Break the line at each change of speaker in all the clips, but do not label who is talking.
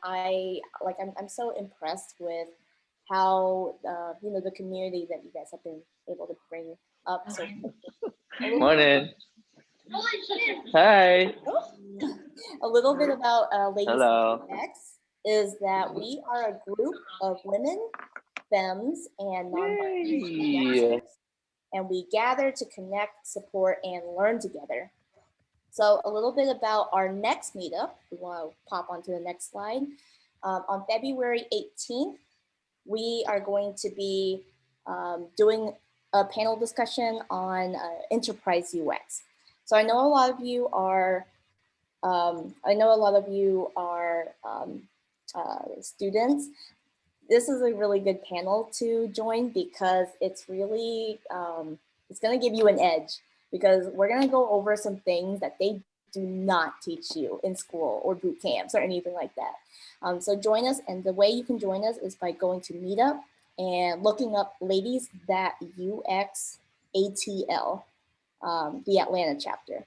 I'm so impressed with how the community that you guys have been able to bring up. So a little bit,
Morning. Hi.
a little bit about Ladies
Hello.
X is that we are a group of women, femmes, and non-binary
Yay.
UXers, and we gather to connect, support, and learn together. So a little bit about our next meetup. We want to pop onto the next slide. On February 18th, we are going to be doing a panel discussion on enterprise UX. So I know a lot of you are students. This is a really good panel to join because it's really it's going to give you an edge because we're going to go over some things that they do not teach you in school or boot camps or anything like that. So join us, and the way you can join us is by going to Meetup and looking up Ladies That UX ATL, the Atlanta chapter.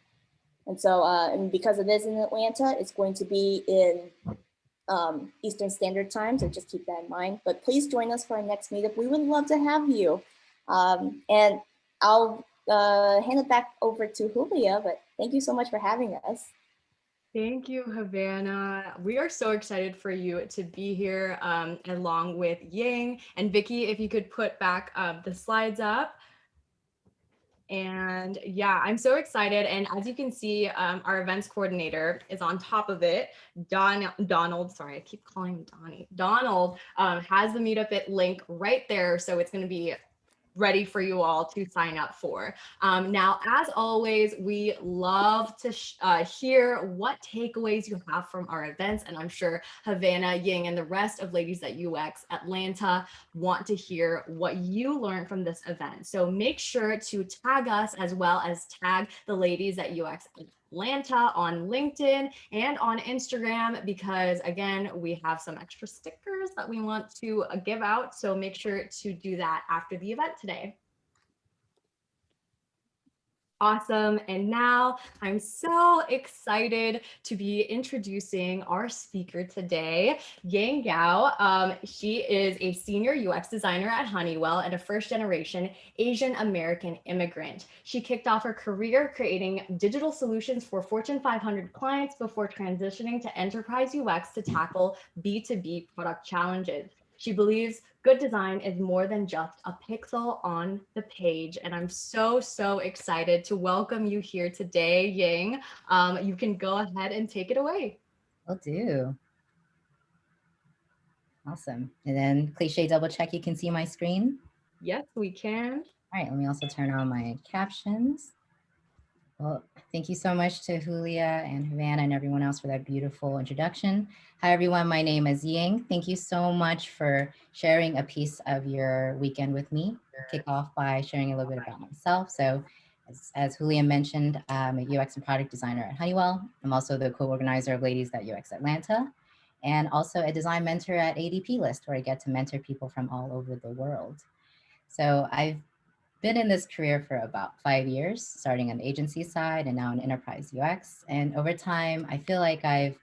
And so, and because it is in Atlanta, it's going to be in Eastern Standard Time, so just keep that in mind. But please join us for our next meetup. We would love to have you. And I'll hand it back over to Julia, but thank you so much for having us.
Thank you, Havana. We are so excited for you to be here along with Ying and Vicky. If you could put back the slides up. And yeah, I'm so excited. And as you can see, our events coordinator is on top of it. Donald, sorry, I keep calling him Donnie. Donald has the meetup link right there. So it's going to be ready for you all to sign up for. Now, as always, we love to hear what takeaways you have from our events. And I'm sure Havana, Ying, and the rest of Ladies at UX Atlanta want to hear what you learned from this event. So make sure to tag us as well as tag the Ladies at UX Atlanta on LinkedIn and on Instagram, because again, we have some extra stickers that we want to give out. So make sure to do that after the event today. Awesome. And now I'm so excited to be introducing our speaker today, Ying Yao. She is a senior UX designer at Honeywell and a first-generation Asian American immigrant. She kicked off her career creating digital solutions for Fortune 500 clients before transitioning to enterprise UX to tackle B2B product challenges. She believes good design is more than just a pixel on the page. And I'm so, so excited to welcome you here today, Ying. You can go ahead and take it away.
Will do. Awesome. And then cliche double check, you can see my screen?
Yes, we can.
All right, let me also turn on my captions. Well, thank you so much to Julia and Havana and everyone else for that beautiful introduction. Hi, everyone. My name is Ying. Thank you so much for sharing a piece of your weekend with me. I'll kick off by sharing a little bit about myself. So as Julia mentioned, I'm a UX and product designer at Honeywell. I'm also the co-organizer of Ladies at UX Atlanta, and also a design mentor at ADP List, where I get to mentor people from all over the world. So I've been in this career for about 5 years, starting on the agency side and now in enterprise UX. And over time, I feel like I've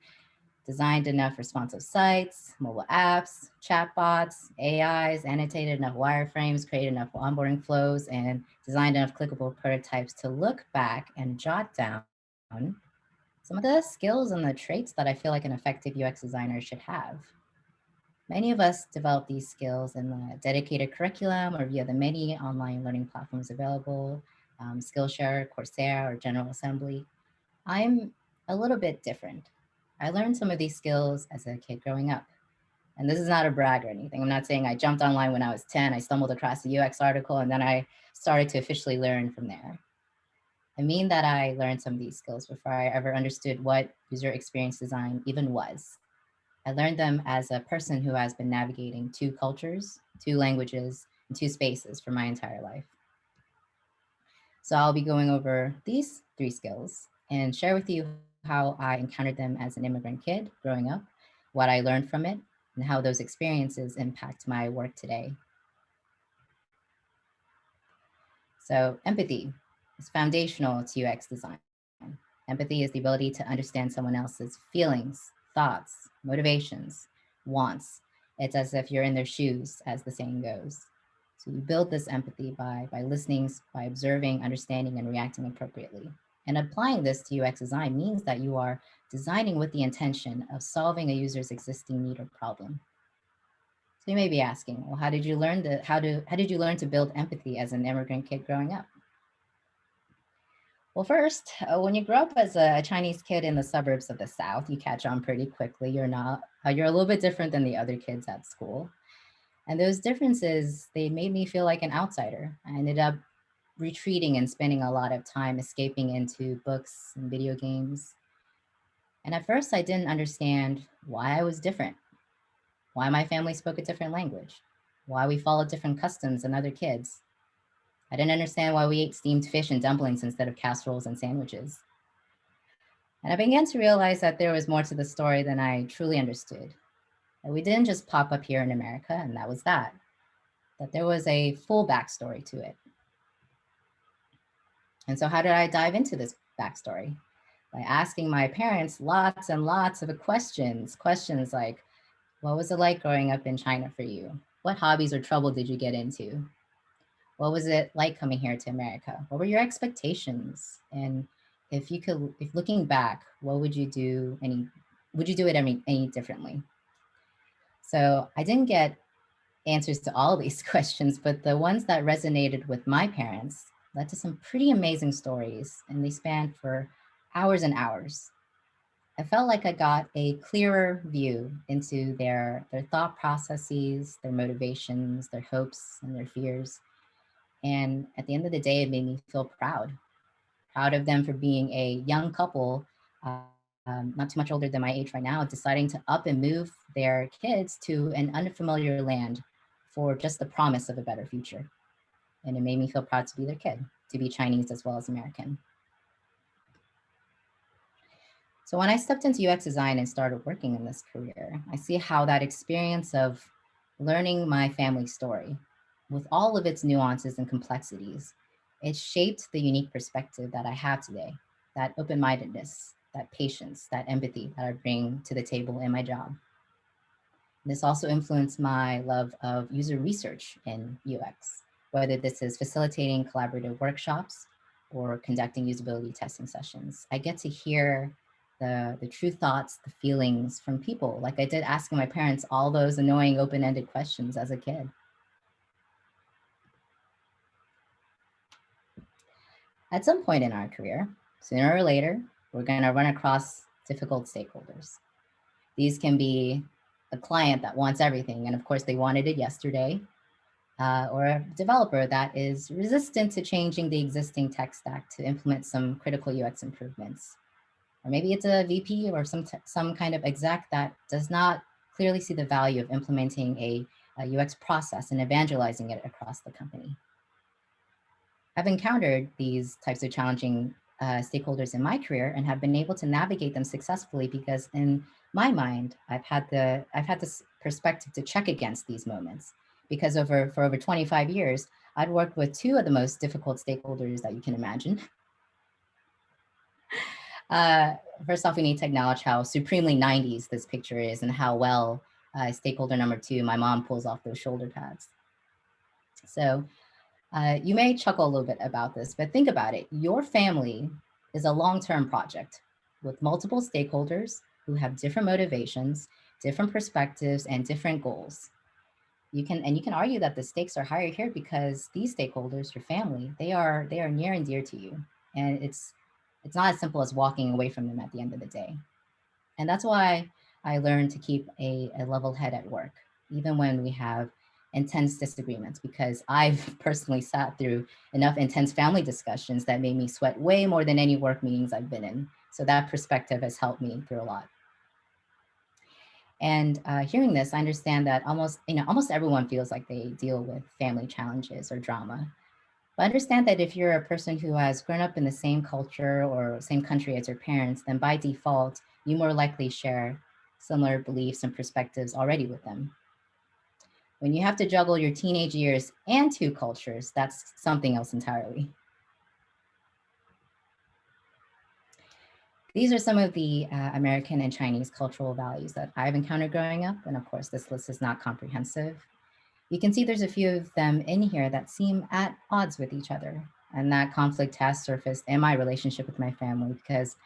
designed enough responsive sites, mobile apps, chatbots, AIs, annotated enough wireframes, created enough onboarding flows, and designed enough clickable prototypes to look back and jot down some of the skills and the traits that I feel like an effective UX designer should have. Many of us develop these skills in the dedicated curriculum or via the many online learning platforms available, Skillshare, Coursera, or General Assembly. I'm a little bit different. I learned some of these skills as a kid growing up. And this is not a brag or anything. I'm not saying I jumped online when I was 10, I stumbled across a UX article, and then I started to officially learn from there. I mean that I learned some of these skills before I ever understood what user experience design even was. I learned them as a person who has been navigating 2 cultures, 2 languages, and 2 spaces for my entire life. So I'll be going over these 3 skills and share with you how I encountered them as an immigrant kid growing up, what I learned from it, and how those experiences impact my work today. So empathy is foundational to UX design. Empathy is the ability to understand someone else's feelings, thoughts, motivations, wants. It's as if you're in their shoes, as the saying goes. So you build this empathy by listening, by observing, understanding, and reacting appropriately. And applying this to UX design means that you are designing with the intention of solving a user's existing need or problem. So you may be asking, well, how did you learn to build empathy as an immigrant kid growing up? Well, first, when you grow up as a Chinese kid in the suburbs of the South, you catch on pretty quickly. You're a little bit different than the other kids at school. And those differences, they made me feel like an outsider. I ended up retreating and spending a lot of time escaping into books and video games. And at first, I didn't understand why I was different, why my family spoke a different language, why we followed different customs than other kids. I didn't understand why we ate steamed fish and dumplings instead of casseroles and sandwiches. And I began to realize that there was more to the story than I truly understood. That we didn't just pop up here in America and that was that. That there was a full backstory to it. And so how did I dive into this backstory? By asking my parents lots and lots of questions. Questions like, what was it like growing up in China for you? What hobbies or trouble did you get into? What was it like coming here to America? What were your expectations? And if looking back, what would you do it any differently? So I didn't get answers to all these questions, but the ones that resonated with my parents led to some pretty amazing stories, and they spanned for hours and hours. I felt like I got a clearer view into their thought processes, their motivations, their hopes, and their fears. And at the end of the day, it made me feel proud of them for being a young couple, not too much older than my age right now, deciding to up and move their kids to an unfamiliar land for just the promise of a better future. And it made me feel proud to be their kid, to be Chinese as well as American. So when I stepped into UX design and started working in this career, I see how that experience of learning my family story, with all of its nuances and complexities, it shaped the unique perspective that I have today, that open-mindedness, that patience, that empathy that I bring to the table in my job. This also influenced my love of user research in UX, whether this is facilitating collaborative workshops or conducting usability testing sessions. I get to hear the true thoughts, the feelings from people, like I did asking my parents all those annoying open-ended questions as a kid. At some point in our career, sooner or later, we're going to run across difficult stakeholders. These can be a client that wants everything, and of course they wanted it yesterday, or a developer that is resistant to changing the existing tech stack to implement some critical UX improvements. Or maybe it's a VP or some kind of exec that does not clearly see the value of implementing a UX process and evangelizing it across the company. I've encountered these types of challenging stakeholders in my career and have been able to navigate them successfully because in my mind, I've had this perspective to check against these moments because for over 25 years, I'd worked with two of the most difficult stakeholders that you can imagine. First off, we need to acknowledge how supremely 90s this picture is and how well stakeholder number two, my mom, pulls off those shoulder pads. So you may chuckle a little bit about this, but think about it. Your family is a long-term project with multiple stakeholders who have different motivations, different perspectives, and different goals. You can argue that the stakes are higher here because these stakeholders, your family, they are near and dear to you. And it's not as simple as walking away from them at the end of the day. And that's why I learned to keep a level head at work, even when we have intense disagreements, because I've personally sat through enough intense family discussions that made me sweat way more than any work meetings I've been in. So that perspective has helped me through a lot. And hearing this, I understand that almost everyone feels like they deal with family challenges or drama. But understand that if you're a person who has grown up in the same culture or same country as your parents, then by default, you more likely share similar beliefs and perspectives already with them. When you have to juggle your teenage years and two cultures, that's something else entirely. These are some of the American and Chinese cultural values that I've encountered growing up. And of course, this list is not comprehensive. You can see there's a few of them in here that seem at odds with each other. And that conflict has surfaced in my relationship with my family because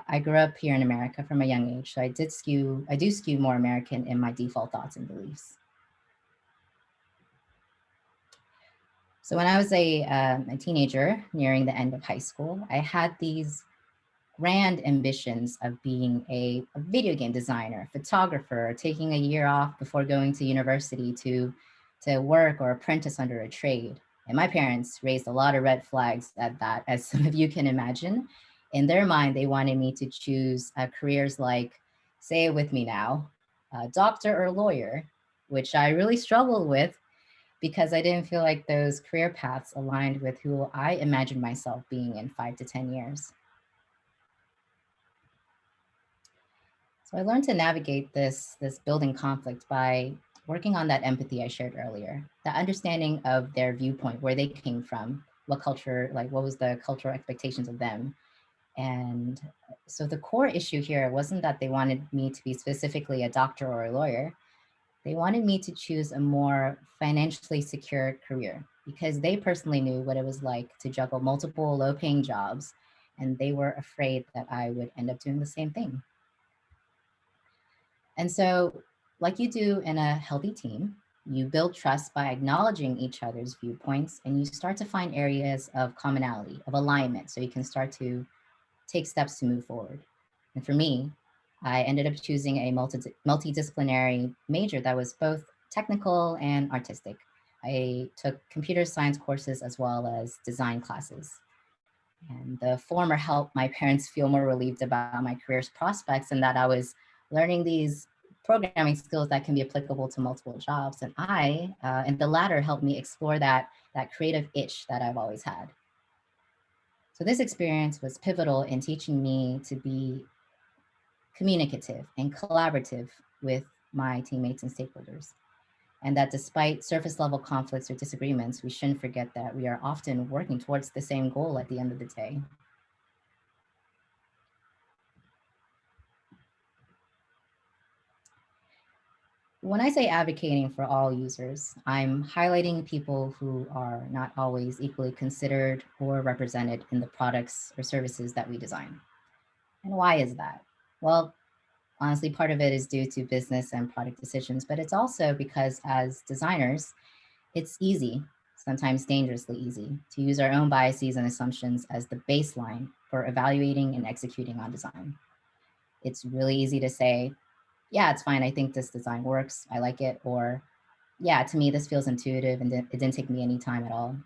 I grew up here in America from a young age. So I do skew more American in my default thoughts and beliefs. So when I was a teenager nearing the end of high school, I had these grand ambitions of being a video game designer, photographer, taking a year off before going to university to work or apprentice under a trade. And my parents raised a lot of red flags at that, as some of you can imagine. In their mind, they wanted me to choose careers like, say it with me now, doctor or lawyer, which I really struggled with because I didn't feel like those career paths aligned with who I imagined myself being in 5 to 10 years. So I learned to navigate this building conflict by working on that empathy I shared earlier, that understanding of their viewpoint, where they came from, what culture, like what was the cultural expectations of them. And so the core issue here wasn't that they wanted me to be specifically a doctor or a lawyer. They wanted me to choose a more financially secure career because they personally knew what it was like to juggle multiple low-paying jobs, and they were afraid that I would end up doing the same thing. And so, like you do in a healthy team, you build trust by acknowledging each other's viewpoints, and you start to find areas of commonality, of alignment, so you can start to take steps to move forward. And for me, I ended up choosing a multidisciplinary major that was both technical and artistic. I took computer science courses as well as design classes. And the former helped my parents feel more relieved about my career's prospects and that I was learning these programming skills that can be applicable to multiple jobs. And the latter helped me explore that creative itch that I've always had. So this experience was pivotal in teaching me to be communicative and collaborative with my teammates and stakeholders. And that despite surface level conflicts or disagreements, we shouldn't forget that we are often working towards the same goal at the end of the day. When I say advocating for all users, I'm highlighting people who are not always equally considered or represented in the products or services that we design. And why is that? Well, honestly, part of it is due to business and product decisions, but it's also because as designers, it's easy, sometimes dangerously easy, to use our own biases and assumptions as the baseline for evaluating and executing on design. It's really easy to say, yeah, it's fine. I think this design works. I like it. Or yeah, to me, this feels intuitive and it didn't take me any time at all.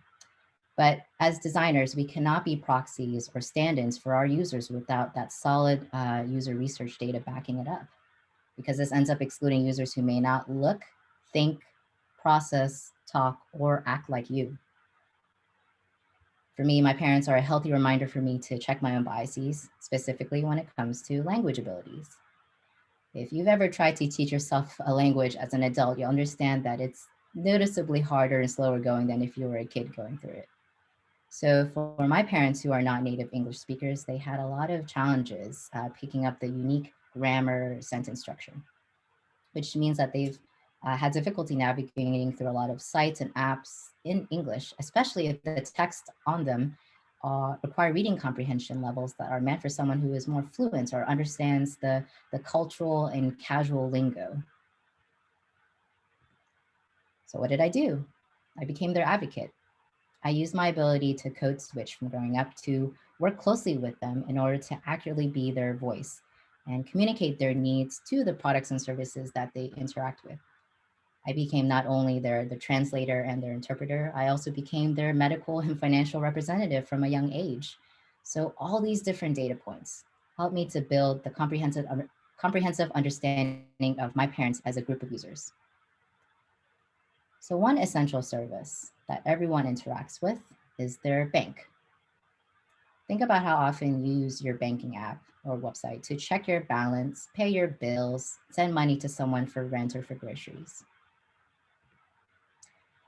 But as designers, we cannot be proxies or stand-ins for our users without that solid user research data backing it up, because this ends up excluding users who may not look, think, process, talk, or act like you. For me, my parents are a healthy reminder for me to check my own biases, specifically when it comes to language abilities. If you've ever tried to teach yourself a language as an adult, you'll understand that it's noticeably harder and slower going than if you were a kid going through it. So for my parents who are not native English speakers, they had a lot of challenges picking up the unique grammar sentence structure, which means that they've had difficulty navigating through a lot of sites and apps in English, especially if the text on them require reading comprehension levels that are meant for someone who is more fluent or understands the cultural and casual lingo. So what did I do? I became their advocate. I used my ability to code switch from growing up to work closely with them in order to accurately be their voice and communicate their needs to the products and services that they interact with. I became not only their translator and their interpreter, I also became their medical and financial representative from a young age. So all these different data points helped me to build the comprehensive understanding of my parents as a group of users. So one essential service that everyone interacts with is their bank. Think about how often you use your banking app or website to check your balance, pay your bills, send money to someone for rent or for groceries.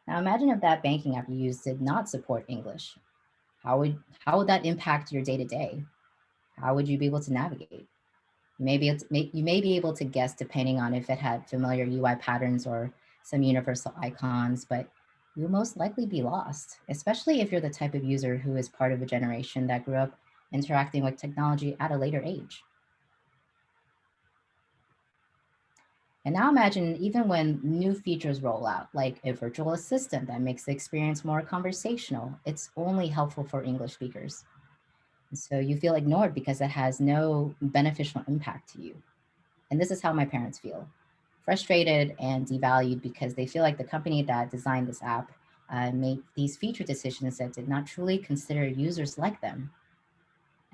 Now imagine if that banking app you use did not support English. How would that impact your day-to-day? how would you be able to navigate? You may be able to guess depending on if it had familiar UI patterns or some universal icons, but you'll most likely be lost, especially if you're the type of user who is part of a generation that grew up interacting with technology at a later age. And now imagine even when new features roll out, like a virtual assistant that makes the experience more conversational, it's only helpful for English speakers. So you feel ignored because it has no beneficial impact to you. And this is how my parents feel: frustrated and devalued because they feel like the company that designed this app made these feature decisions that did not truly consider users like them.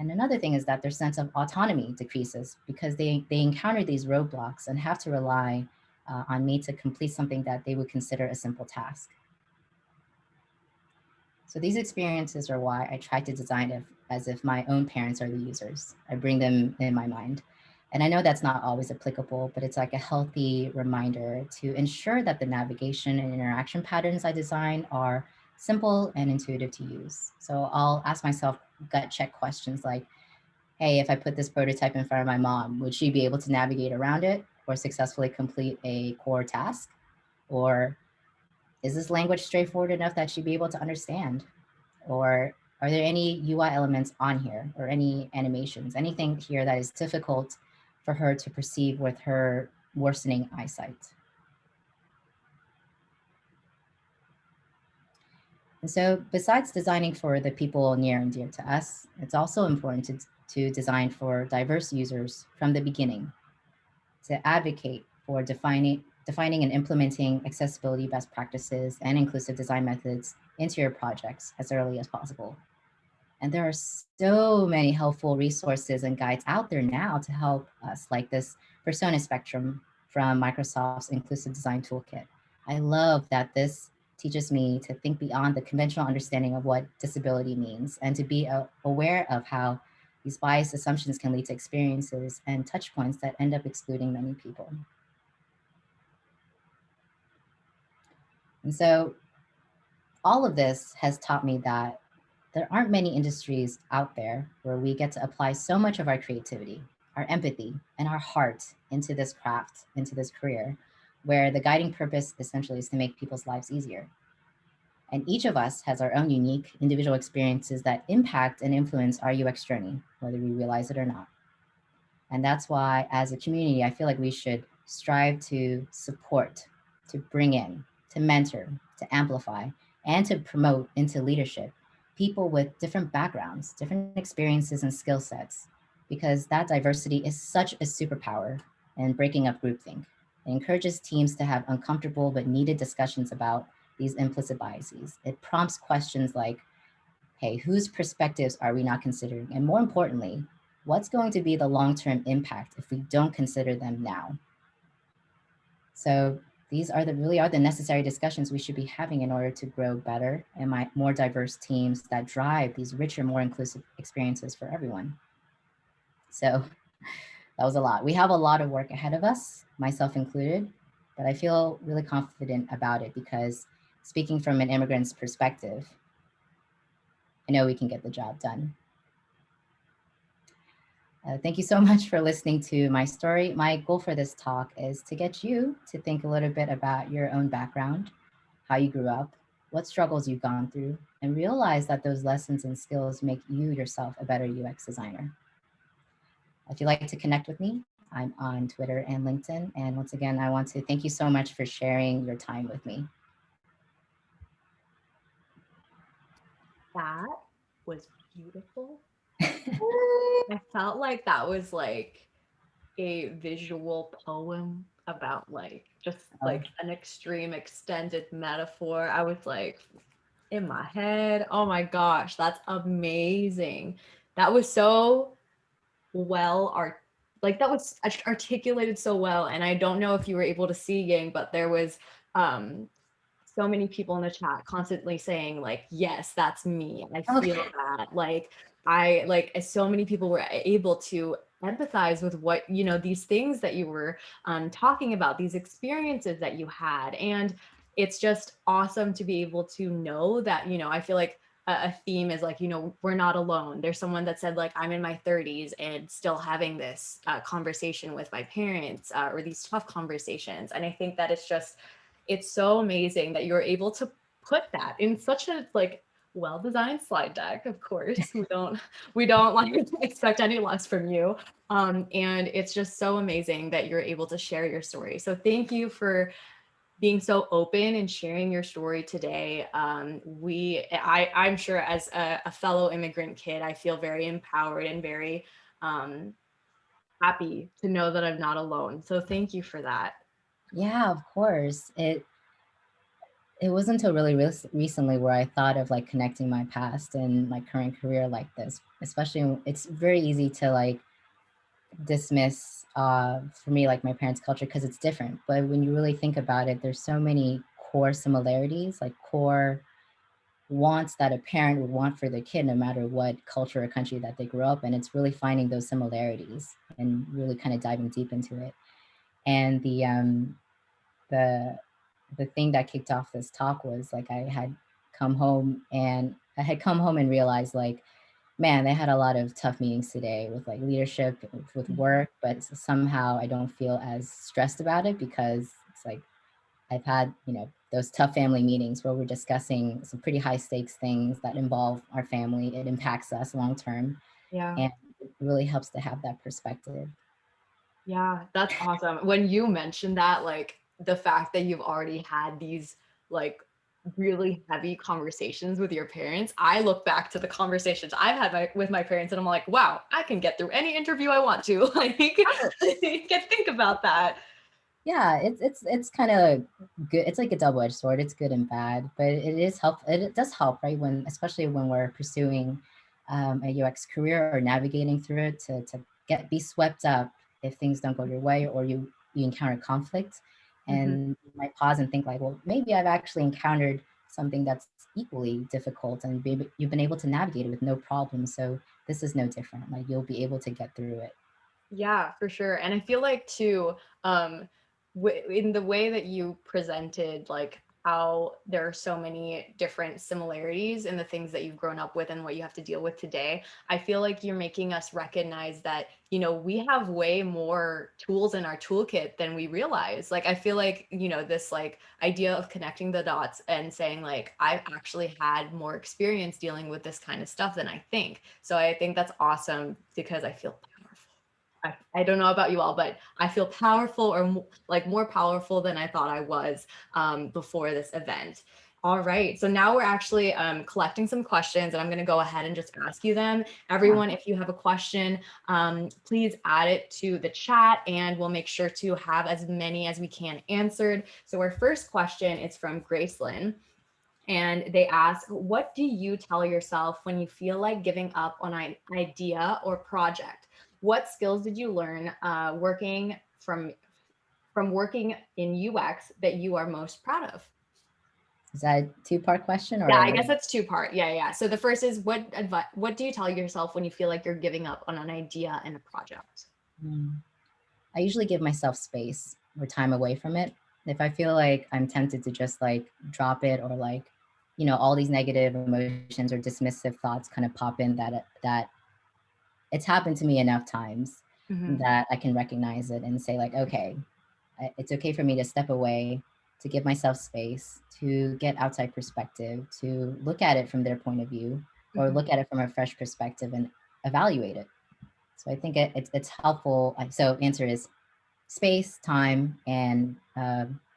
And another thing is that their sense of autonomy decreases because they encounter these roadblocks and have to rely on me to complete something that they would consider a simple task. So these experiences are why I try to design it as if my own parents are the users. I bring them in my mind. And I know that's not always applicable, but it's like a healthy reminder to ensure that the navigation and interaction patterns I design are simple and intuitive to use. So I'll ask myself gut check questions like, hey, if I put this prototype in front of my mom, would she be able to navigate around it or successfully complete a core task? Or is this language straightforward enough that she'd be able to understand? Or are there any UI elements on here or any animations, anything here that is difficult for her to perceive with her worsening eyesight? And so besides designing for the people near and dear to us, it's also important to design for diverse users from the beginning, to advocate for defining and implementing accessibility best practices and inclusive design methods into your projects as early as possible. And there are so many helpful resources and guides out there now to help us, like this persona spectrum from Microsoft's Inclusive Design Toolkit. I love that this teaches me to think beyond the conventional understanding of what disability means and to be aware of how these biased assumptions can lead to experiences and touch points that end up excluding many people. And so all of this has taught me that there aren't many industries out there where we get to apply so much of our creativity, our empathy, and our heart into this craft, into this career, where the guiding purpose essentially is to make people's lives easier. And each of us has our own unique individual experiences that impact and influence our UX journey, whether we realize it or not. And that's why, as a community, I feel like we should strive to support, to bring in, to mentor, to amplify, and to promote into leadership people with different backgrounds, different experiences and skill sets, because that diversity is such a superpower in breaking up groupthink. It encourages teams to have uncomfortable but needed discussions about these implicit biases. It prompts questions like, hey, whose perspectives are we not considering? And more importantly, what's going to be the long-term impact if we don't consider them now? So these are really are the necessary discussions we should be having in order to grow better and more diverse teams that drive these richer, more inclusive experiences for everyone. So that was a lot. We have a lot of work ahead of us, myself included, but I feel really confident about it because speaking from an immigrant's perspective, I know we can get the job done. Thank you so much for listening to my story. My goal for this talk is to get you to think a little bit about your own background, how you grew up, what struggles you've gone through, and realize that those lessons and skills make you yourself a better UX designer. If you'd like to connect with me, I'm on Twitter and LinkedIn. And once again, I want to thank you so much for sharing your time with me.
That was beautiful. I felt like that was like a visual poem about like just like an extreme extended metaphor. I was like in my head, oh my gosh, that's amazing. That was so well that was articulated so well. And I don't know if you were able to see, Ying, but there was so many people in the chat constantly saying like, yes, that's me. I feel that. Like so many people were able to empathize with what, you know, these things that you were talking about, these experiences that you had. And it's just awesome to be able to know that, you know, I feel like a theme is like, we're not alone. There's someone that said like, I'm in my 30s and still having this conversation with my parents or these tough conversations. And I think that it's so amazing that you're able to put that in such a like well-designed slide deck. Of course, we don't like expect any less from you. And it's just so amazing that you're able to share your story. So thank you for being so open and sharing your story today. I'm sure as a fellow immigrant kid, I feel very empowered and very happy to know that I'm not alone. So thank you for that.
Yeah, of course. It wasn't until really recently where I thought of like connecting my past and my current career like this, especially it's very easy to like dismiss for me like my parents' culture because it's different. But when you really think about it, there's so many core similarities, like core wants that a parent would want for their kid, no matter what culture or country that they grew up in. It's really finding those similarities and really kind of diving deep into it. And the the thing that kicked off this talk was like I had come home and realized like, man, they had a lot of tough meetings today with like leadership, with work, but somehow I don't feel as stressed about it because it's like I've had, those tough family meetings where we're discussing some pretty high stakes things that involve our family. It impacts us long term.
Yeah.
And it really helps to have that perspective.
Yeah, that's awesome. When you mentioned that, like the fact that you've already had these like really heavy conversations with your parents, I look back to the conversations I've had with my parents and I'm like, wow, I can get through any interview I want to. Like, I can think about that.
Yeah, it's kind of good. It's like a double-edged sword. It's good and bad, but it is help. It does help, right? Especially when we're pursuing a UX career or navigating through it to be swept up if things don't go your way or you encounter conflict, and you might pause and think like, well, maybe I've actually encountered something that's equally difficult, and you've been able to navigate it with no problem. So this is no different. Like you'll be able to get through it.
Yeah, for sure. And I feel like too, in the way that you presented, like how there are so many different similarities in the things that you've grown up with and what you have to deal with today, I feel like you're making us recognize that, we have way more tools in our toolkit than we realize. Like, I feel like, this like idea of connecting the dots and saying like, I've actually had more experience dealing with this kind of stuff than I think. So I think that's awesome because I feel I don't know about you all, but I feel powerful or like more powerful than I thought I was before this event. All right, so now we're actually collecting some questions and I'm gonna go ahead and just ask you them. Everyone, if you have a question, please add it to the chat and we'll make sure to have as many as we can answered. So our first question is from Gracelyn. And they ask, what do you tell yourself when you feel like giving up on an idea or project? What skills did you learn working from working in UX that you are most proud of?
Is that a two-part question or?
Yeah, I guess that's two-part. Yeah. So the first is what do you tell yourself when you feel like you're giving up on an idea and a project?
I usually give myself space or time away from it. If I feel like I'm tempted to just like drop it or like, all these negative emotions or dismissive thoughts kind of pop in that it's happened to me enough times that I can recognize it and say like, okay, it's okay for me to step away, to give myself space, to get outside perspective, to look at it from their point of view or look at it from a fresh perspective and evaluate it. So I think it's helpful. So answer is space, time, and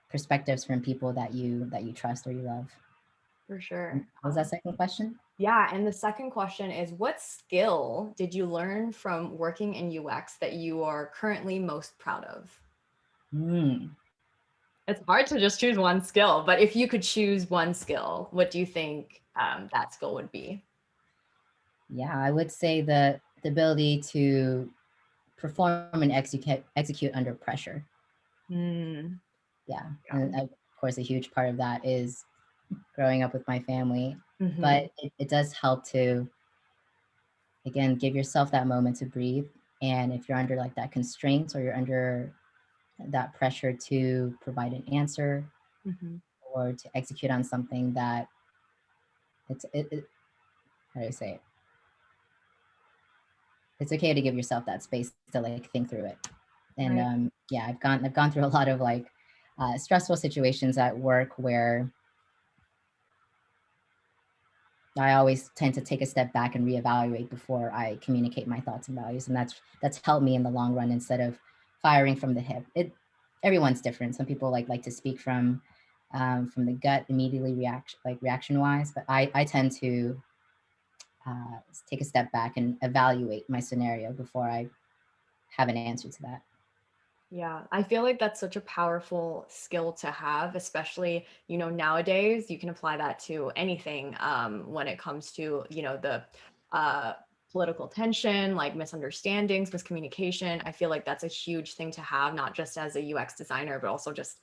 perspectives from people that you trust or you love.
For sure.
What was that second question?
Yeah, and the second question is, what skill did you learn from working in UX that you are currently most proud of? It's hard to just choose one skill, but if you could choose one skill, what do you think that skill would be?
Yeah, I would say the ability to perform and execute under pressure. Yeah, and of course, a huge part of that is growing up with my family, but it does help to, again, give yourself that moment to breathe. And if you're under like that constraint or you're under that pressure to provide an answer or to execute on something that how do I say it? It's okay to give yourself that space to like think through it. And
Right.
yeah, I've gone through a lot of like stressful situations at work where I always tend to take a step back and reevaluate before I communicate my thoughts and values, and that's helped me in the long run instead of firing from the hip. Everyone's different. Some people like to speak from the gut, immediately reaction wise, but I tend to take a step back and evaluate my scenario before I have an answer to that.
Yeah, I feel like that's such a powerful skill to have, especially, nowadays you can apply that to anything when it comes to, the uh, political tension, like misunderstandings, miscommunication. I feel like that's a huge thing to have, not just as a UX designer, but also just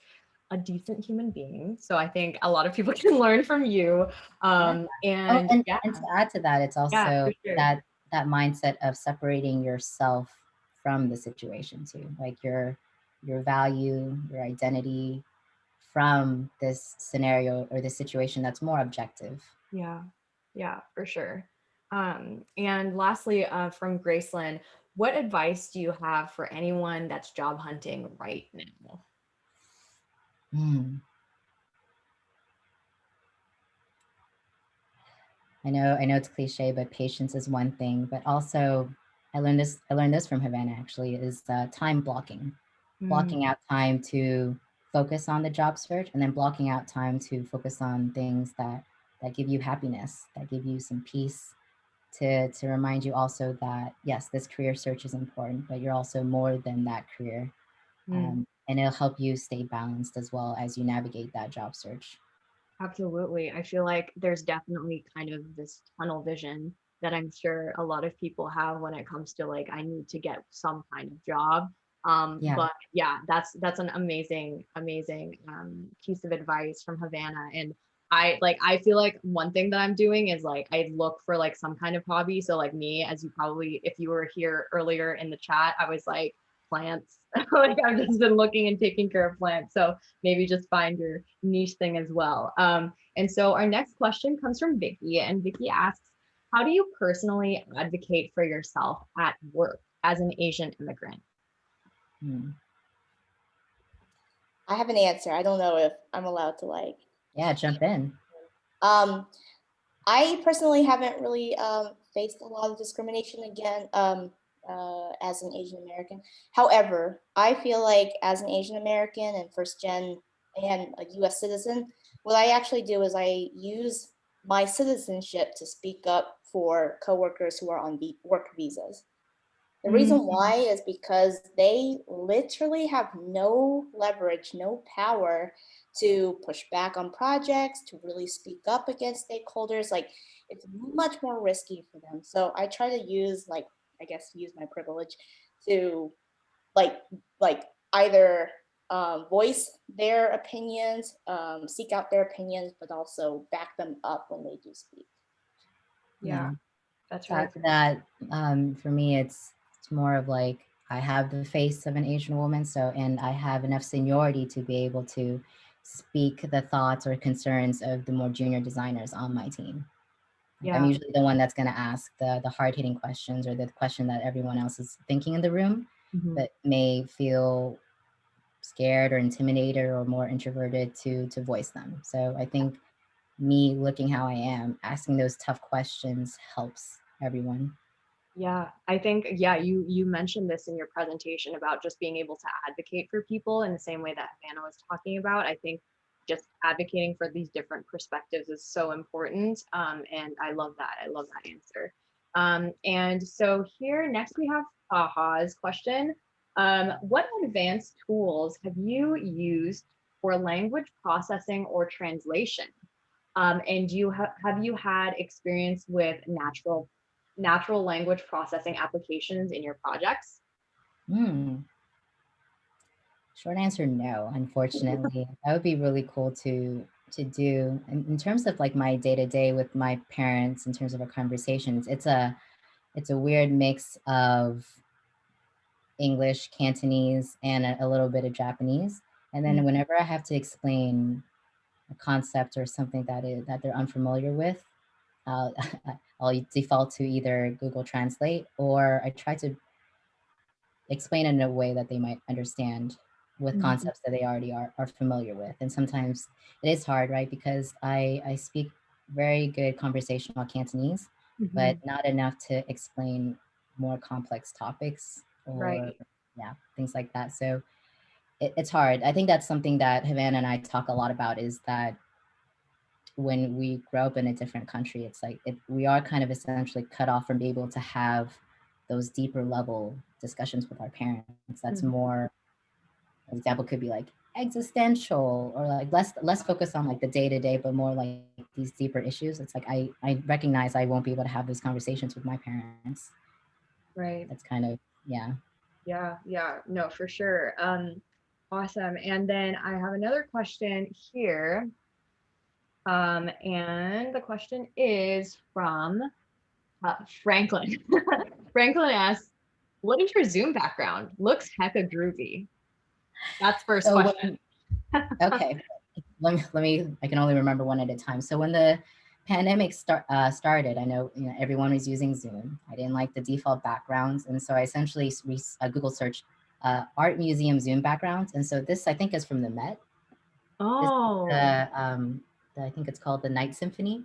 a decent human being. So I think a lot of people can learn from you.
Yeah. Oh,
And yeah,
and to add to that, it's
yeah,
also
for sure.
that mindset of separating yourself from the situation too, like your value, your identity from this scenario or this situation that's more objective.
Yeah, yeah, for sure. And lastly, from Gracelyn, what advice do you have for anyone that's job hunting right now?
Hmm. I know it's cliche, but patience is one thing. But also, I learned this from Havana actually is time blocking,
Mm,
blocking out time to focus on the job search, and then blocking out time to focus on things that give you happiness, that give you some peace. To remind you also that yes, this career search is important, but you're also more than that career,
mm.
and it'll help you stay balanced as well as you navigate that job search.
Absolutely. I feel like there's definitely kind of this tunnel vision that I'm sure a lot of people have when it comes to like I need to get some kind of job.
Yeah.
But yeah, that's an amazing piece of advice from Havana. And I feel like one thing that I'm doing is like I look for like some kind of hobby. So like me, as you probably if you were here earlier in the chat, I was like plants. Like I've just been looking and taking care of plants. So maybe just find your niche thing as well. And so our next question comes from Vicky, and Vicky asks, how do you personally advocate for yourself at work as an Asian immigrant?
Hmm.
I have an answer. I don't know if I'm allowed to
Yeah, jump in.
Um, I personally haven't really faced a lot of discrimination again as an Asian American. However, I feel like as an Asian American and first gen and a US citizen, what I actually do is I use my citizenship to speak up for coworkers who are on work visas. The reason
Mm,
why is because they literally have no leverage, no power to push back on projects, to really speak up against stakeholders. Like it's much more risky for them. So I try to use I guess use my privilege to like like either voice their opinions, seek out their opinions, but also back them up when they do speak.
yeah,
Yeah.
that's
To
really
add to that, for me, it's more of like I have the face of an Asian woman, so and I have enough seniority to be able to speak the thoughts or concerns of the more junior designers on my team. Like I'm
yeah.
usually the one that's going to ask the hard hitting questions or the question that everyone else is thinking in the room,
Mhm.
but may feel scared or intimidated or more introverted to voice them. So I think me looking how I am, asking those tough questions helps everyone.
Yeah, I think you mentioned this in your presentation about just being able to advocate for people in the same way that Hannah was talking about. I think just advocating for these different perspectives is so important. And I love that. I love that answer. And so here next we have Aha's question. What advanced tools have you used for language processing or translation? And have you had experience with natural language processing applications in your projects?
Hmm. Short answer, no, unfortunately. That would be really cool to do. In terms of like my day to day with my parents, in terms of our conversations, it's a weird mix of English, Cantonese, and a little bit of Japanese. And then whenever I have to explain a concept or something that they're unfamiliar with, I'll, I'll default to either Google Translate, or I try to explain it in a way that they might understand with
Mhm.
concepts that they already are familiar with. And sometimes it is hard, right? Because I speak very good conversational Cantonese, but
Mhm.
not enough to explain more complex topics or,
Right.
yeah, things like that. So it's hard. I think that's something that Havana and I talk a lot about, is that when we grow up in a different country, it's like we are kind of essentially cut off from being able to have those deeper level discussions with our parents. That's
Mhm.
more, an example could be like existential, or like less focused on like the day to day, but more like these deeper issues. It's like I recognize I won't be able to have those conversations with my parents.
Right.
That's kind of, yeah.
Yeah, yeah, no, for sure. Awesome. And then I have another question here. And the question is from Franklin. Franklin asks, "What is your Zoom background? Looks hecka groovy." That's first
So
question.
okay, let me, I can only remember one at a time. So when the pandemic started, I know, everyone was using Zoom. I didn't like the default backgrounds, and so I essentially Google search art museum Zoom backgrounds. And so this, I think, is from the Met. This is
Oh,
I think it's called the Night Symphony.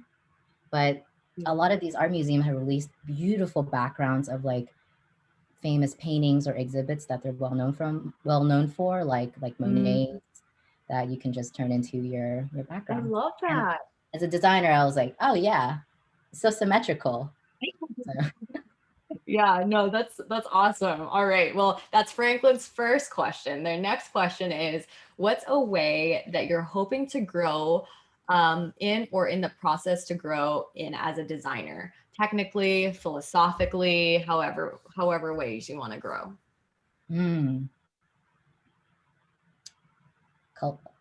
But a
yeah.
lot of these art museums have released beautiful backgrounds of like famous paintings or exhibits that they're well known for, like
Mm,
Monet, that you can just turn into your
I
background.
love
And
that.
as a designer, I was like, oh yeah, it's so symmetrical. So
Yeah, no, that's awesome. All right. Well, that's Franklin's first question. Their next question is, what's a way that you're hoping to grow in, or in the process to grow in, as a designer? Technically, philosophically, however ways you want to grow.
mm,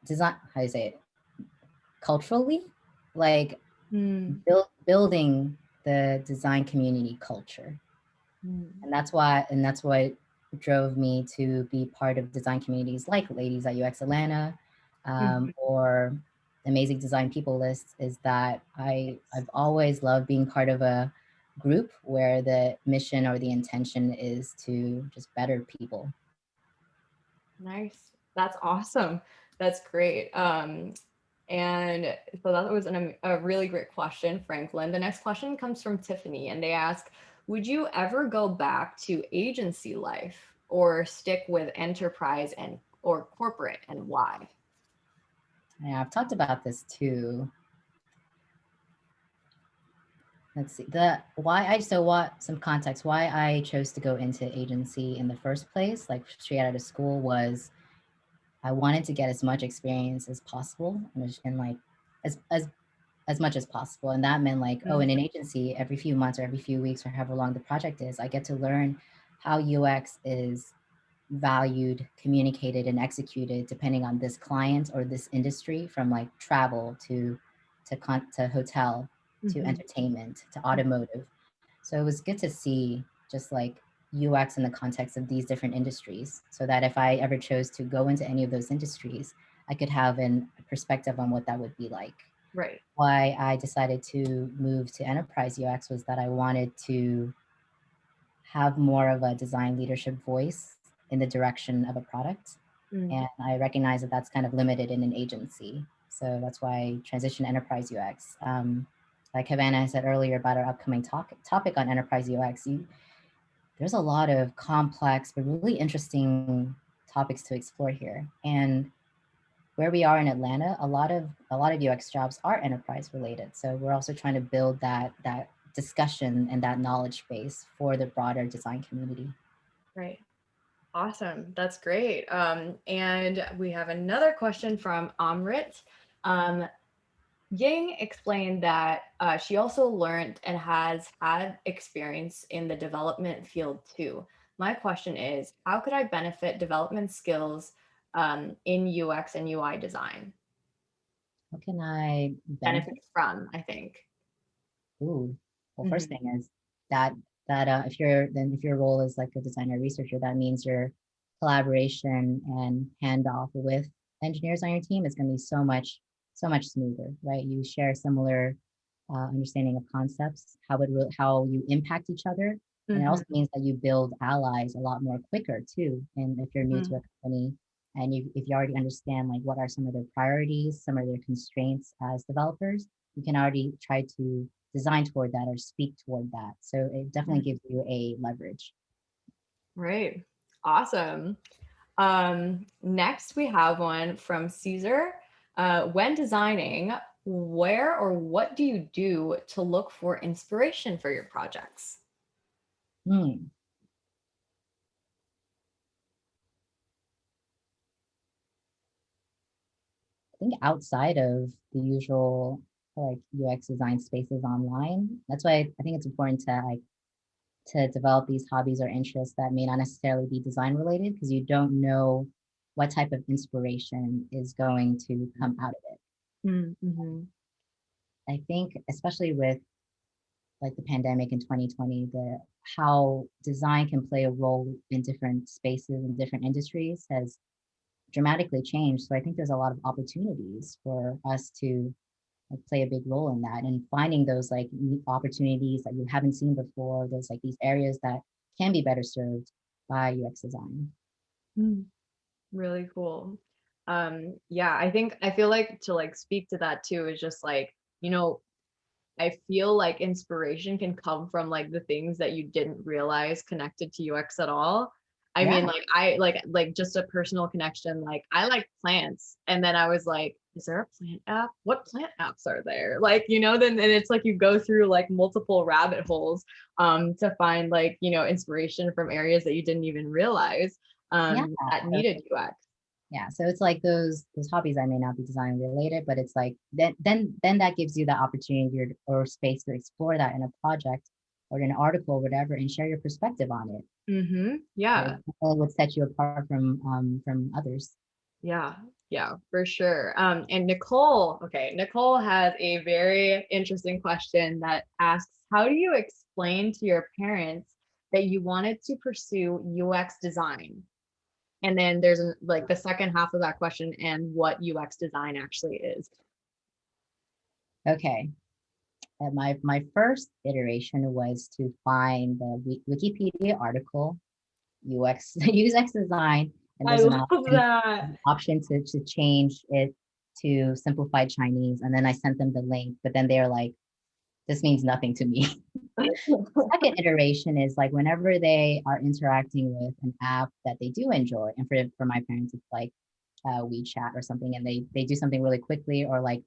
design, how do you say it? Culturally, like
Mm,
building the design community culture.
mm,
And that's what drove me to be part of design communities like Ladies at UX Atlanta,
mhm.
or Amazing Design People List, is that I've always loved being part of a group where the mission or the intention is to just better people.
Nice. That's awesome. That's great. And so that was a really great question, Franklin. The next question comes from Tiffany, and they ask, would you ever go back to agency life, or stick with enterprise and or corporate, and why?
Yeah, I've talked about this too. Let's see, the why I so what some context why I chose to go into agency in the first place, like straight out of school, was I wanted to get as much experience as possible, and like as as much as possible. And that meant like, oh,
Mm,
in an agency, every few months or every few weeks or however long the project is, I get to learn how UX is valued, communicated, and executed depending on this client or this industry, from like travel to hotel to
mhm,
entertainment to automotive. So it was good to see just like UX in the context of these different industries, so that if I ever chose to go into any of those industries, I could have a perspective on what that would be like.
right.
Why I decided to move to enterprise UX was that I wanted to have more of a design leadership voice in the direction of a product.
Mm,
And I recognize that that's kind of limited in an agency. So that's why I transitioned to enterprise UX. Like Havana said earlier about our upcoming topic on enterprise UX, there's a lot of complex but really interesting topics to explore here. And where we are in Atlanta, a lot of UX jobs are enterprise related. So we're also trying to build that discussion and that knowledge base for the broader design community.
right. Awesome. That's great. And we have another question from Amrit. Um, Ying explained that she also learned and has had experience in the development field too. My question is, how could I benefit development skills in UX and UI design?
How can I benefit?
Benefit from, I think.
Ooh, well, first
Mhm.
thing is that if your role is like a designer researcher, that means your collaboration and handoff with engineers on your team is going to be so much smoother, right? You share similar understanding of concepts, how you impact each other. And it also means that you build allies a lot more quicker too. And if you're new to a company and if you already understand like what are some of their priorities, some of their constraints as developers, you can already try to design toward that or speak toward that. So it definitely gives you a leverage.
Right. Awesome. Next, we have one from Caesar. When designing, where or what do you do to look for inspiration for your projects?
Hmm. I think outside of the usual like UX design spaces online, that's why I think it's important to develop these hobbies or interests that may not necessarily be design related because you don't know what type of inspiration is going to come out of it.
Mm-hmm.
I think especially with like the pandemic in 2020, the how design can play a role in different spaces and different industries has dramatically changed. So I think there's a lot of opportunities for us to like play a big role in that and finding those like opportunities that you haven't seen before, those like these areas that can be better served by UX design.
Really cool. Yeah, I feel like to like speak to that too is just like, you know, I feel like inspiration can come from like the things that you didn't realize connected to UX at all. I
Yeah.
mean, like I like just a personal connection. Like I like plants, and then I was like, is there a plant app? What plant apps are there? Like, you know, then and it's like you go through like multiple rabbit holes to find like, you know, inspiration from areas that you didn't even realize
Yeah.
that needed UX.
Yeah. So it's like those hobbies that may not be design related, but it's like then that gives you the opportunity or space to explore that in a project or in an article or whatever and share your perspective on it.
Yeah.
It definitely would set you apart from others.
Yeah, yeah, for sure. And Nicole, okay, Nicole has a very interesting question that asks, how do you explain to your parents that you wanted to pursue UX design? And then there's like the second half of that question and what UX design actually is.
Okay. My first iteration was to find the Wikipedia article UX UX design, and
I
there's
love that.
an option to change it to simplified Chinese, and then I sent them the link, but then they're like, this means nothing to me. Second iteration is like whenever they are interacting with an app that they do enjoy, and for my parents, it's like WeChat or something, and they do something really quickly, or like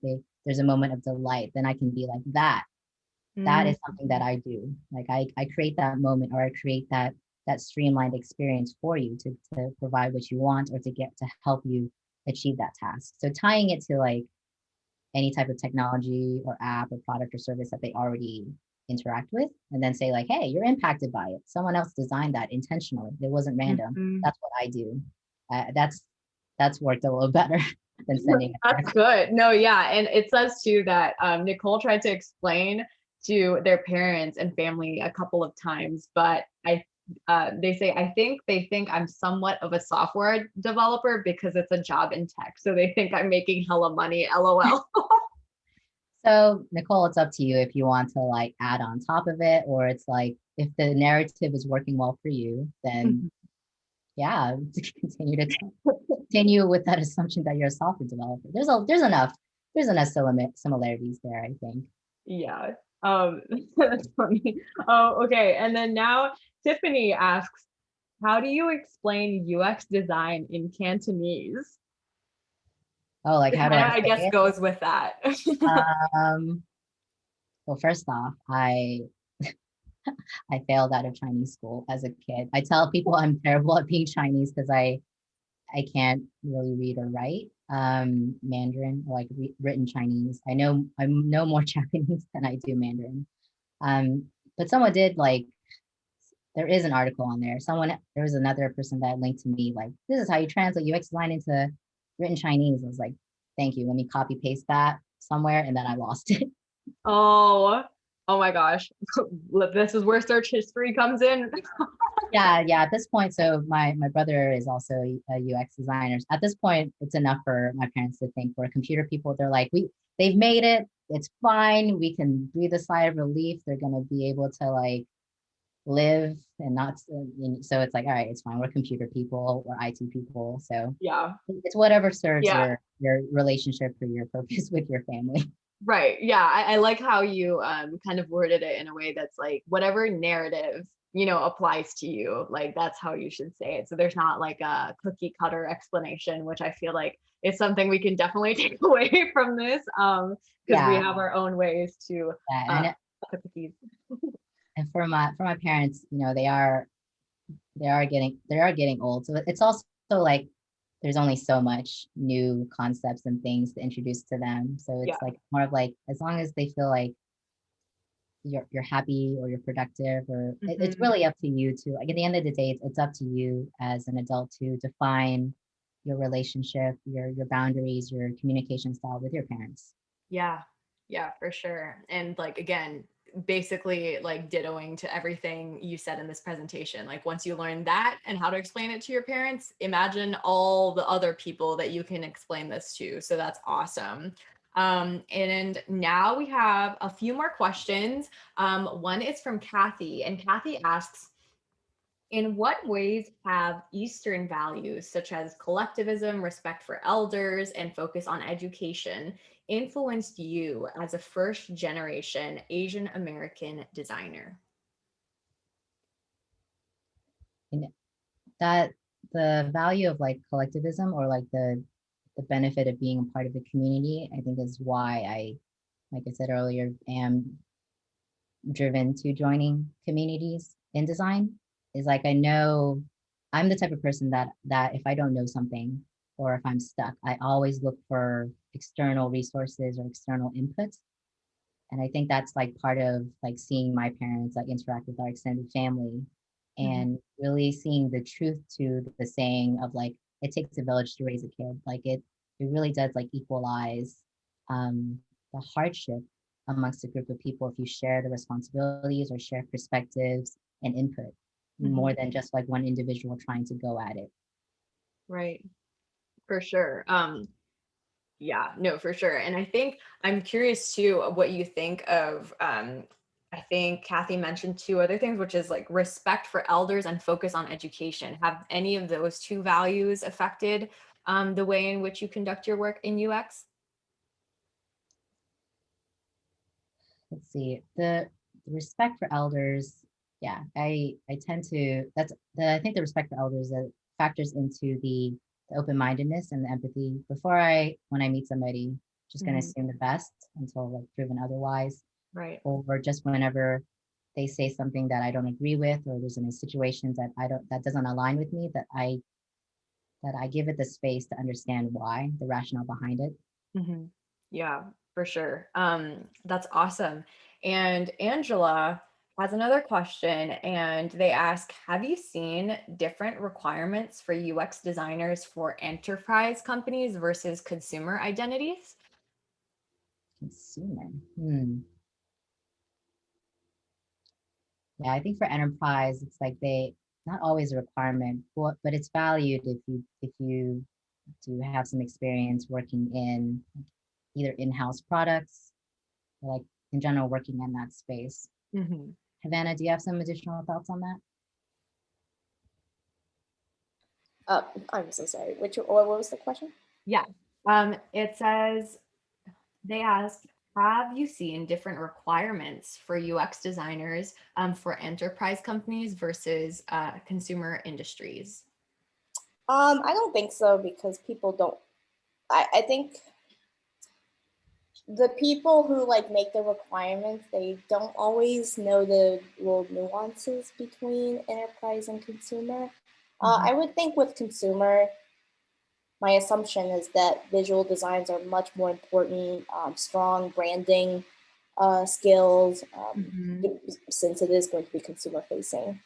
there's a moment of delight, then I can be like that is something that I do. Like I create that moment or I create that streamlined experience for you to provide what you want or to help you achieve that task. So tying it to like any type of technology or app or product or service that they already interact with and then say like, hey, you're impacted by it. Someone else designed that intentionally. It wasn't random.
Mhm.
That's what I do. That's worked a little better than sending a
That's
text.
good. No, yeah. And it says too that Nicole tried to explain to their parents and family a couple of times, but they say, I think they think I'm somewhat of a software developer because it's a job in tech. So they think I'm making hella money, LOL.
So Nicole, it's up to you if you want to like add on top of it, or it's like if the narrative is working well for you, then yeah, to continue with that assumption that you're a software developer. There's enough similarities there, I think.
Yeah. That's funny. Oh, okay. And then now Tiffany asks, how do you explain UX design in Cantonese?
Oh, like
It
how do
kind
I
of, I
say
guess,
it?
goes with that.
Um, well, first off, I failed out of Chinese school as a kid. I tell people I'm terrible at being Chinese because I can't really read or write Mandarin or like written Chinese. I know more Japanese than I do Mandarin. But someone did like there is an article on there. There was another person that linked to me like this is how you translate UX design into written Chinese. I was like, thank you. Let me copy paste that somewhere, and then I lost it.
Oh, oh my gosh. This is where search history comes in.
Yeah. At this point, so my brother is also a UX designer. At this point, it's enough for my parents to think we're computer people. They're like, they've made it. it's fine. We can breathe a sigh of relief. They're going to be able to like live and not, so it's like, all right, it's fine. We're computer people, we're IT people. So
Yeah.
it's whatever serves
Yeah.
your relationship or your purpose with your family.
Right. Yeah. I like how you kind of worded it in a way that's like whatever narrative, applies to you, like that's how you should say it. So there's not like a cookie cutter explanation, which I feel like is something we can definitely take away from this. Because we
Yeah.
have our own ways to
Yeah.
cook cookies.
And for my parents, they are getting old. So it's also like there's only so much new concepts and things to introduce to them. So it's
Yeah.
like more of like, as long as they feel like you're happy or you're productive, or it's really up to you to, like, at the end of the day, it's up to you as an adult to define your relationship, your boundaries, your communication style with your parents.
Yeah. Yeah, for sure. And like, again, basically like dittoing to everything you said in this presentation. Like once you learn that and how to explain it to your parents, imagine all the other people that you can explain this to. So that's awesome. And now we have a few more questions. One is from Kathy, and Kathy asks, in what ways have Eastern values such as collectivism, respect for elders, and focus on education influenced you as a first generation Asian American designer?
And that the value of like collectivism, or like the benefit of being a part of a community, I think is why I, like I said earlier, am driven to joining communities in design. Is like, I know I'm the type of person that if I don't know something, or if I'm stuck, I always look for external resources or external inputs. And I think that's like part of like seeing my parents like interact with our extended family, and really seeing the truth to the saying of like, it takes a village to raise a kid. Like it really does like equalize the hardship amongst a group of people if you share the responsibilities or share perspectives and input, more than just like one individual trying to go at it.
Right, for sure. Yeah, no, for sure. And I think I'm curious too what you think of I think Kathy mentioned two other things, which is like respect for elders and focus on education. Have any of those two values affected the way in which you conduct your work in UX?
Let's see, the respect for elders. Yeah, I tend to, I think the respect for elders that factors into the open-mindedness and the empathy. When I meet somebody, just going to assume the best until like proven otherwise.
Right.
Or just whenever they say something that I don't agree with, or there's any situations that doesn't align with me, that I give it the space to understand why, the rationale behind it.
Yeah, for sure. That's awesome. And Angela has another question, and they ask, have you seen different requirements for UX designers for enterprise companies versus consumer identities?
Consumer. Yeah, I think for enterprise, it's like not always a requirement, but it's valued if you do have some experience working in either in-house products, or like in general working in that space. Havana, do you have some additional thoughts on that?
I'm so sorry. What was the question?
Yeah. It says, they asked, have you seen different requirements for UX designers for enterprise companies versus consumer industries?
I don't think so, because people don't. I think the people who like make the requirements, they don't always know the little nuances between enterprise and consumer. I would think with consumer, my assumption is that visual designs are much more important, strong branding skills, since it is going to be consumer facing.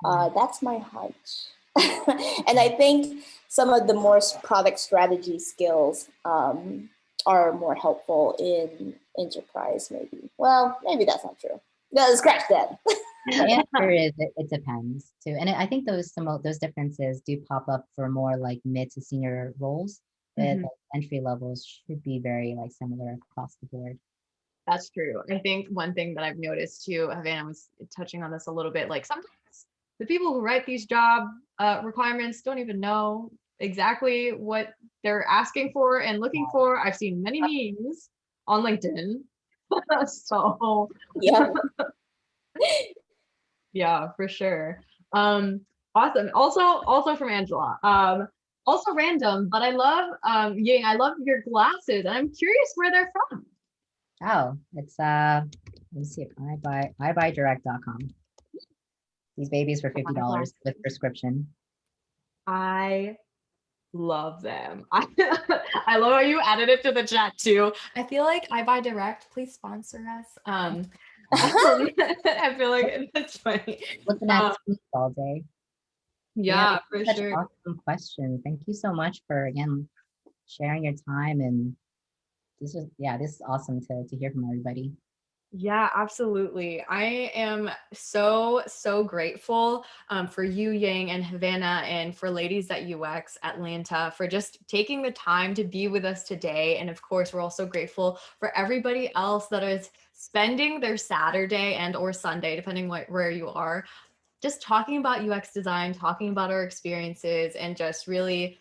That's my hunch. And I think some of the more product strategy skills are more helpful in enterprise, maybe. Well, maybe that's not true. No, scratch that.
The answer is it depends too, and I think those differences do pop up for more like mid to senior roles, but like entry levels should be very like similar across the board.
That's true. I think one thing that I've noticed too, Havana was touching on this a little bit, like sometimes the people who write these job requirements don't even know exactly what they're asking for and looking for. I've seen many memes on LinkedIn. So
Yeah.
yeah, for sure. Awesome. Also from Angela. Also random, but I love Ying, I love your glasses. And I'm curious where they're from.
Oh, it's let me see if iBuyDirect.com. These babies for $50 with prescription.
I love them. I love how you added it to the chat too. I feel like I Buy Direct, please sponsor us. I feel like that's funny.
Looking at tweets all day.
Yeah, for
Such
sure.
awesome question. Thank you so much for again sharing your time, and this is awesome to hear from everybody.
Yeah, absolutely. I am so, so grateful for you, Yang and Havana, and for Ladies at UX Atlanta for just taking the time to be with us today. And of course, we're also grateful for everybody else that is spending their Saturday and or Sunday, depending where you are, just talking about UX design, talking about our experiences, and just really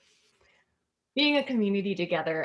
being a community together.